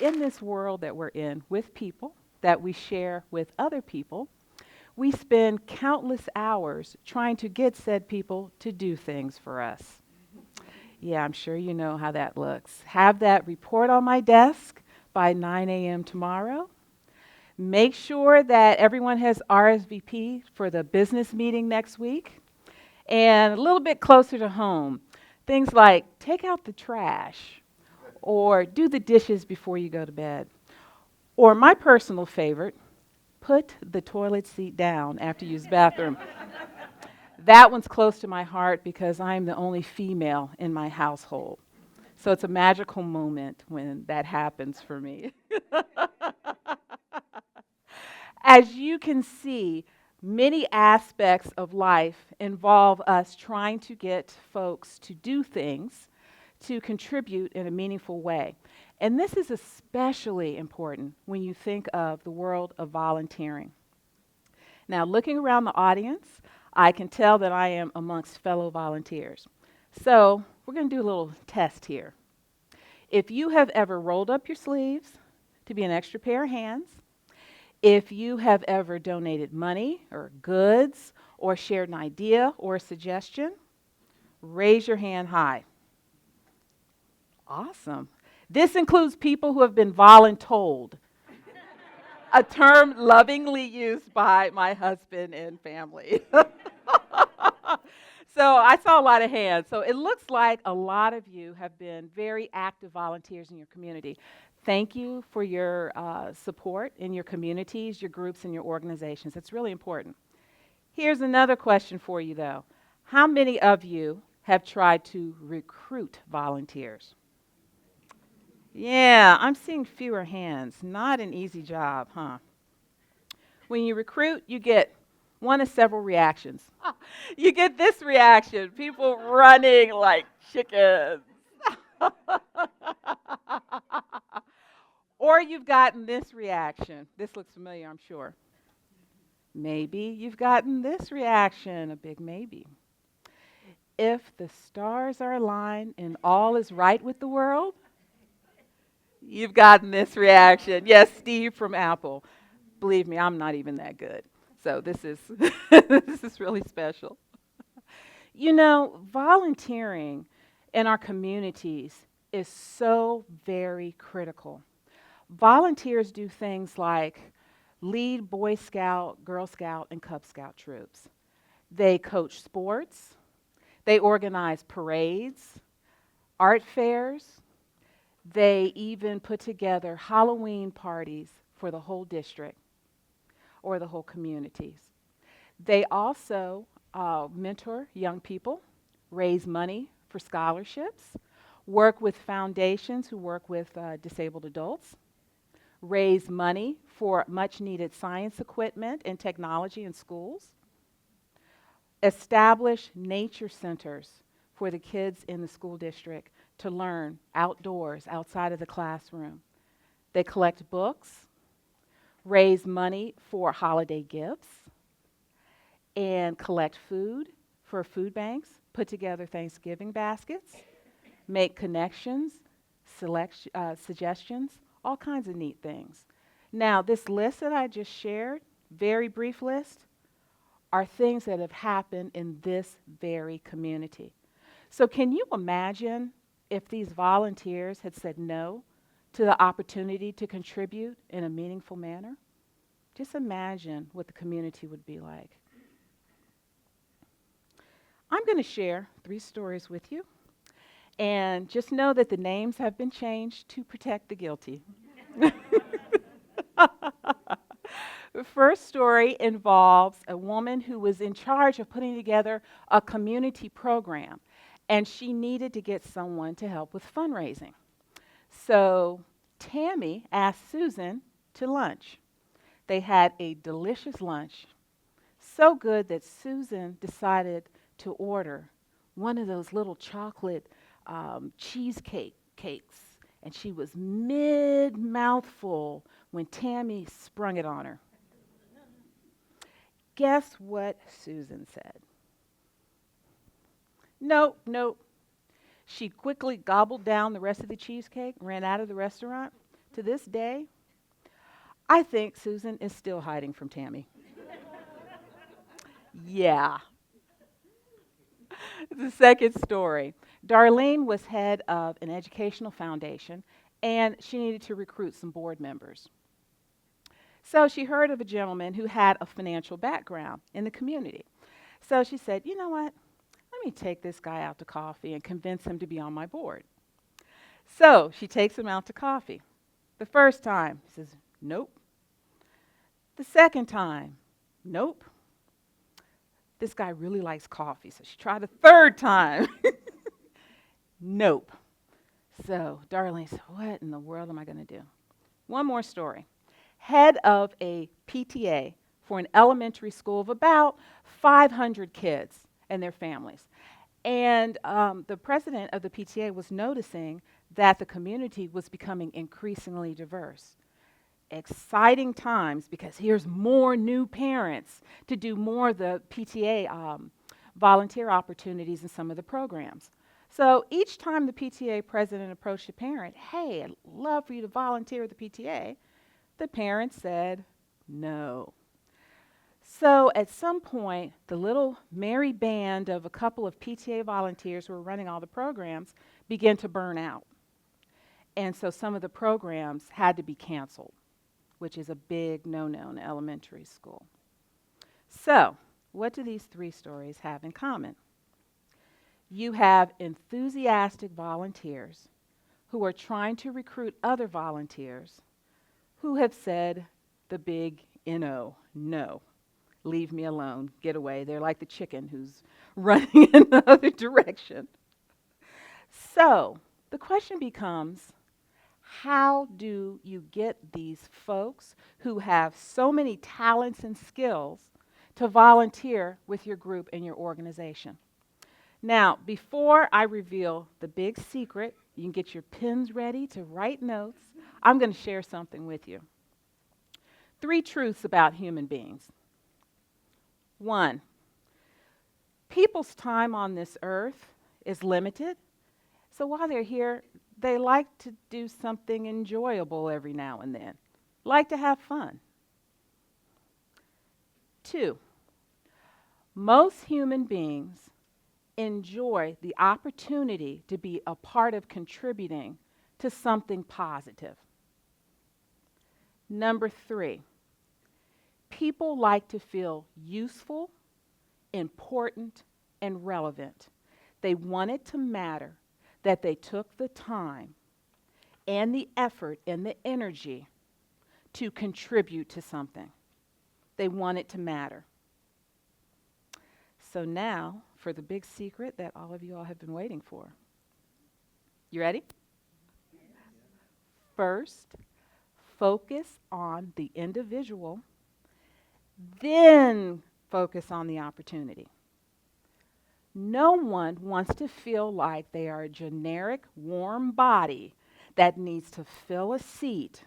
in this world that we're in with people that we share with other people, we spend countless hours trying to get said people to do things for us. Yeah, I'm sure you know how that looks. Have that report on my desk by 9 a.m. tomorrow. Make sure that everyone has RSVP for the business meeting next week. And a little bit closer to home, things like take out the trash or do the dishes before you go to bed. Or my personal favorite, put the toilet seat down after you use the bathroom. That one's close to my heart because I'm the only female in my household. So it's a magical moment when that happens for me. As you can see, many aspects of life involve us trying to get folks to do things to contribute in a meaningful way. And this is especially important when you think of the world of volunteering. Now, looking around the audience, I can tell that I am amongst fellow volunteers. So, we're going to do a little test here. If you have ever rolled up your sleeves to be an extra pair of hands, if you have ever donated money or goods or shared an idea or a suggestion, raise your hand high. Awesome. This includes people who have been voluntold, a term lovingly used by my husband and family. So I saw a lot of hands. So it looks like a lot of you have been very active volunteers in your community. Thank you for your support in your communities, your groups, and your organizations. It's really important. Here's another question for you, though. How many of you have tried to recruit volunteers? Yeah, I'm seeing fewer hands. Not an easy job, huh? When you recruit, you get one of several reactions. You get this reaction, people running like chickens. Or you've gotten this reaction. This looks familiar, I'm sure. Maybe you've gotten this reaction, a big maybe. If the stars are aligned and all is right with the world, you've gotten this reaction. Yes, Steve from Apple. Believe me, I'm not even that good. So this is this is really special. You know, volunteering in our communities is so very critical. Volunteers do things like lead Boy Scout, Girl Scout, and Cub Scout troops. They coach sports. They organize parades, art fairs. They even put together Halloween parties for the whole district or the whole communities. They also mentor young people, raise money for scholarships, work with foundations who work with disabled adults, raise money for much needed science equipment and technology in schools, establish nature centers for the kids in the school district to learn outdoors, outside of the classroom. They collect books, raise money for holiday gifts, and collect food for food banks, put together Thanksgiving baskets, make connections, select suggestions, all kinds of neat things. Now, this list that I just shared, very brief list, are things that have happened in this very community. So can you imagine if these volunteers had said no to the opportunity to contribute in a meaningful manner? Just imagine what the community would be like. I'm going to share 3 stories with you, and just know that the names have been changed to protect the guilty. The first story involves a woman who was in charge of putting together a community program, and she needed to get someone to help with fundraising. So Tammy asked Susan to lunch. They had a delicious lunch, so good that Susan decided to order one of those little chocolate cheesecake cakes, and she was mid-mouthful when Tammy sprung it on her. Guess what Susan said? Nope, nope. She quickly gobbled down the rest of the cheesecake, ran out of the restaurant, to this day, I think Susan is still hiding from Tammy. Yeah. The second story. Darlene was head of an educational foundation, and she needed to recruit some board members. So she heard of a gentleman who had a financial background in the community. So she said, you know what? Let me take this guy out to coffee and convince him to be on my board. So she takes him out to coffee. The first time, he says, nope. The second time, nope. This guy really likes coffee, so she tried a third time. Nope. So Darlene said, what in the world am I going to do? One more story. Head of a PTA for an elementary school of about 500 kids and their families. And the president of the PTA was noticing that the community was becoming increasingly diverse. Exciting times because here's more new parents to do more of the PTA volunteer opportunities in some of the programs. So each time the PTA president approached a parent, hey, I'd love for you to volunteer with the PTA, the parent said no. So at some point, the little merry band of a couple of PTA volunteers who were running all the programs began to burn out. And so some of the programs had to be canceled, which is a big no-no in elementary school. So, what do these three stories have in common? You have enthusiastic volunteers who are trying to recruit other volunteers who have said the big N-O, no, leave me alone, get away. They're like the chicken who's running in the other direction. So, the question becomes, how do you get these folks who have so many talents and skills to volunteer with your group and your organization? Now, before I reveal the big secret, you can get your pens ready to write notes. I'm going to share something with you. 3 truths about human beings. 1, people's time on this earth is limited. So while they're here, they like to do something enjoyable every now and then, like to have fun. 2, most human beings enjoy the opportunity to be a part of contributing to something positive. Number 3, people like to feel useful, important, and relevant. They want it to matter that they took the time and the effort and the energy to contribute to something. They want it to matter. So now, for the big secret that all of you all have been waiting for. You ready? First, focus on the individual, then focus on the opportunity. No one wants to feel like they are a generic, warm body that needs to fill a seat,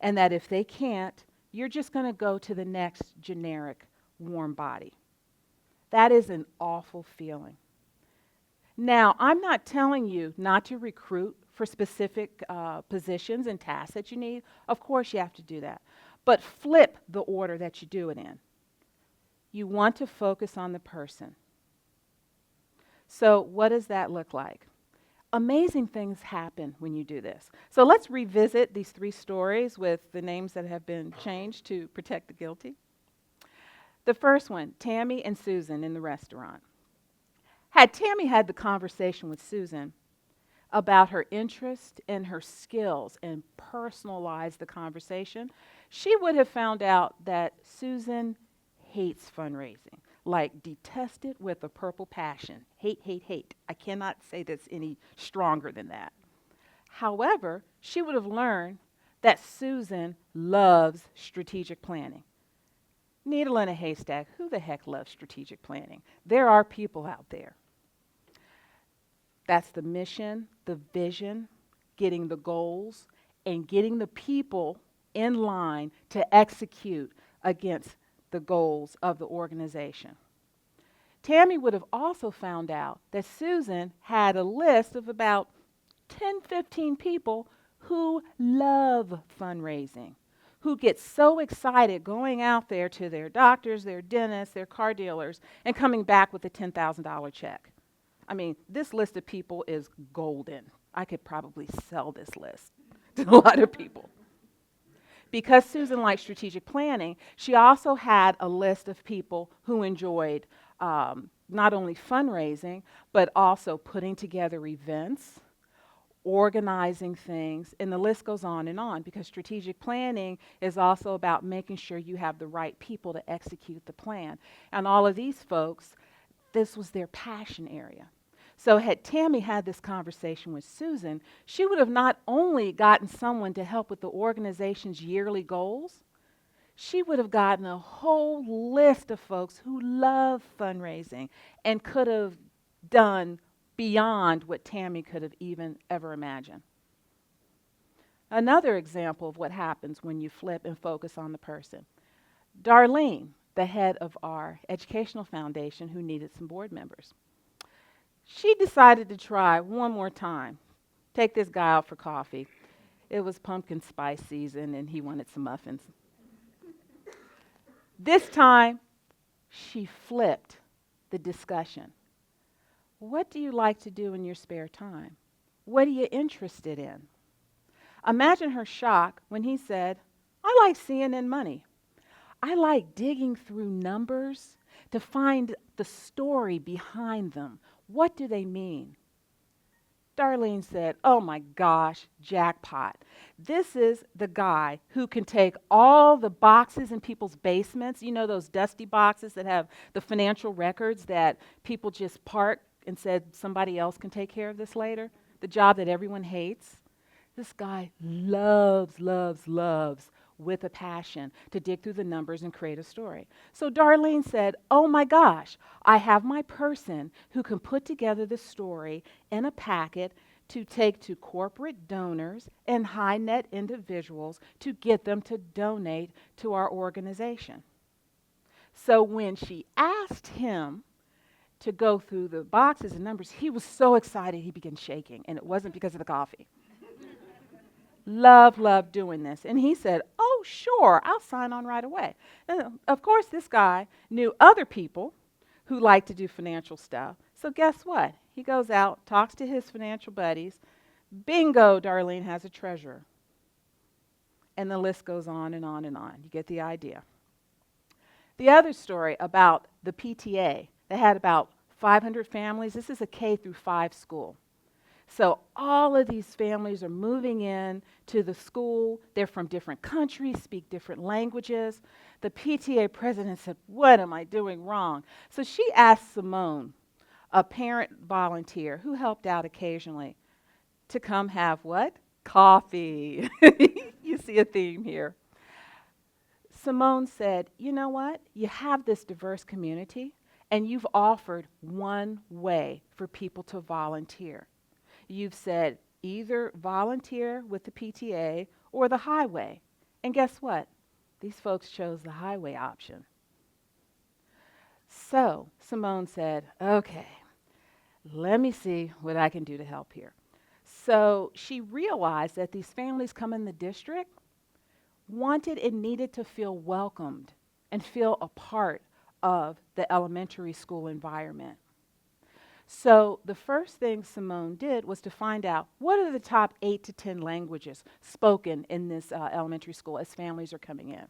and that if they can't, you're just going to go to the next generic, warm body. That is an awful feeling. Now, I'm not telling you not to recruit for specific positions and tasks that you need. Of course, you have to do that. But flip the order that you do it in. You want to focus on the person. So what does that look like? Amazing things happen when you do this. So let's revisit these 3 stories with the names that have been changed to protect the guilty. The first one, Tammy and Susan in the restaurant. Had Tammy had the conversation with Susan about her interest and her skills and personalized the conversation, she would have found out that Susan hates fundraising. Like, detest it with a purple passion. Hate, hate, hate. I cannot say this any stronger than that. However, she would have learned that Susan loves strategic planning. Needle in a haystack. Who the heck loves strategic planning? There are people out there. That's the mission, the vision, getting the goals, and getting the people in line to execute against the goals of the organization. Tammy would have also found out that Susan had a list of about 10, 15 people who love fundraising, who get so excited going out there to their doctors, their dentists, their car dealers, and coming back with a $10,000 check. I mean, this list of people is golden. I could probably sell this list to a lot of people. Because Susan liked strategic planning, she also had a list of people who enjoyed not only fundraising, but also putting together events, organizing things, and the list goes on, because strategic planning is also about making sure you have the right people to execute the plan. And all of these folks, this was their passion area. So had Tammy had this conversation with Susan, she would have not only gotten someone to help with the organization's yearly goals, she would have gotten a whole list of folks who love fundraising and could have done beyond what Tammy could have even ever imagined. Another example of what happens when you flip and focus on the person. Darlene, the head of our educational foundation, who needed some board members. She decided to try one more time, take this guy out for coffee. It was pumpkin spice season and he wanted some muffins. This time, she flipped the discussion. What do you like to do in your spare time? What are you interested in? Imagine her shock when he said, I like CNN money. I like digging through numbers to find the story behind them. What do they mean? Darlene said, oh my gosh, jackpot. This is the guy who can take all the boxes in people's basements, you know, those dusty boxes that have the financial records that people just park and said somebody else can take care of this later, the job that everyone hates. This guy loves with a passion to dig through the numbers and create a story. So Darlene said, oh my gosh, I have my person who can put together the story in a packet to take to corporate donors and high net individuals to get them to donate to our organization. So when she asked him to go through the boxes and numbers, he was so excited he began shaking, and it wasn't because of the coffee. Love doing this. And he said, oh, sure, I'll sign on right away. And of course, this guy knew other people who liked to do financial stuff. So guess what? He goes out, talks to his financial buddies. Bingo, Darlene has a treasurer. And the list goes on and on and on. You get the idea. The other story about the PTA, they had about 500 families. This is a K through 5 school. So all of these families are moving in to the school. They're from different countries, speak different languages. The PTA president said, what am I doing wrong? So she asked Simone, a parent volunteer who helped out occasionally, to come have what? Coffee. You see a theme here. Simone said, you know what? You have this diverse community, and you've offered one way for people to volunteer. You've said either volunteer with the PTA or the highway. And guess what? These folks chose the highway option. So Simone said, okay, let me see what I can do to help here. So she realized that these families come in the district, wanted and needed to feel welcomed and feel a part of the elementary school environment. So the first thing Simone did was to find out what are the top 8 to 10 languages spoken in this elementary school as families are coming in.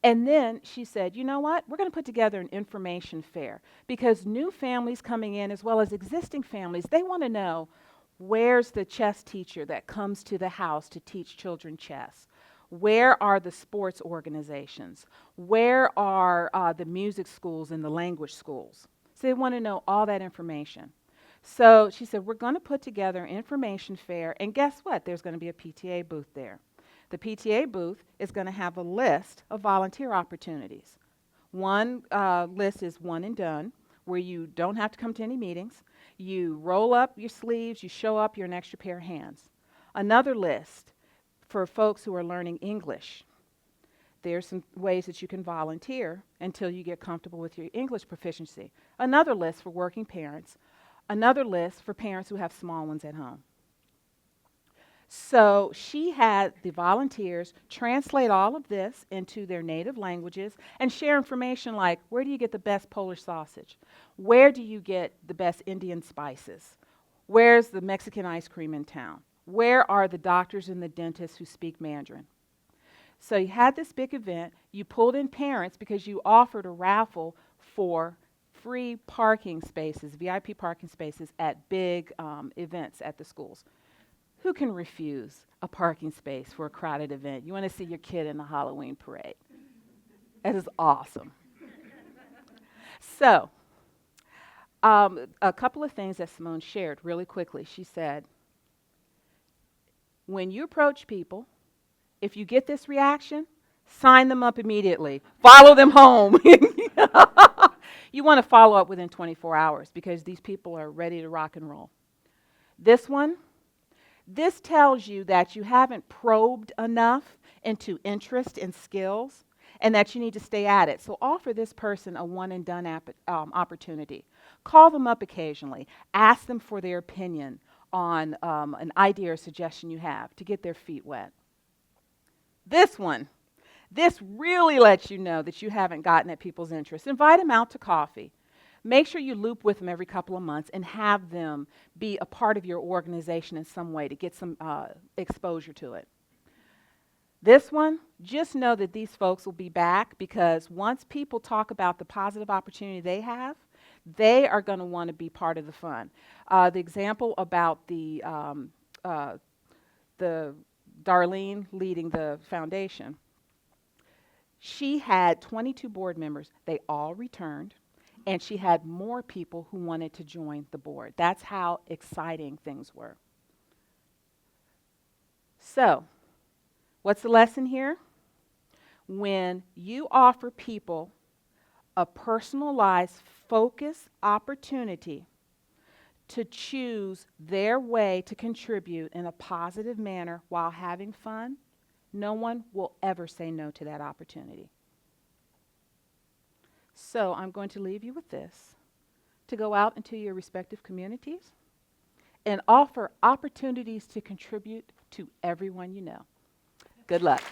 And then she said, you know what, we're going to put together an information fair because new families coming in as well as existing families, they want to know where's the chess teacher that comes to the house to teach children chess? Where are the sports organizations? Where are the music schools and the language schools? So they want to know all that information. So she said, we're going to put together an information fair, and guess what? There's going to be a PTA booth there. The PTA booth is going to have a list of volunteer opportunities. One list is one and done, where you don't have to come to any meetings. You roll up your sleeves, you show up, you're an extra pair of hands. Another list for folks who are learning English. There's some ways that you can volunteer until you get comfortable with your English proficiency. Another list for working parents. Another list for parents who have small ones at home. So she had the volunteers translate all of this into their native languages and share information like, where do you get the best Polish sausage? Where do you get the best Indian spices? Where's the Mexican ice cream in town? Where are the doctors and the dentists who speak Mandarin? So you had this big event. You pulled in parents because you offered a raffle for free parking spaces, VIP parking spaces at big events at the schools. Who can refuse a parking space for a crowded event? You want to see your kid in the Halloween parade. That is awesome. So, a couple of things that Simone shared really quickly. She said, when you approach people, if you get this reaction, sign them up immediately. Follow them home. You want to follow up within 24 hours because these people are ready to rock and roll. This tells you that you haven't probed enough into interest and skills and that you need to stay at it. So offer this person a one-and-done opportunity. Call them up occasionally. Ask them for their opinion on an idea or suggestion you have to get their feet wet. This really lets you know that you haven't gotten at people's interests. Invite them out to coffee. Make sure you loop with them every couple of months and have them be a part of your organization in some way to get some exposure to it. This one, just know that these folks will be back because once people talk about the positive opportunity they have, they are going to want to be part of the fun. The example about the Darlene leading the foundation, she had 22 board members. They all returned, and she had more people who wanted to join the board. That's how exciting things were. So, what's the lesson here? When you offer people a personalized, focused opportunity to choose their way to contribute in a positive manner while having fun, no one will ever say no to that opportunity. So I'm going to leave you with this, to go out into your respective communities and offer opportunities to contribute to everyone you know. Good luck.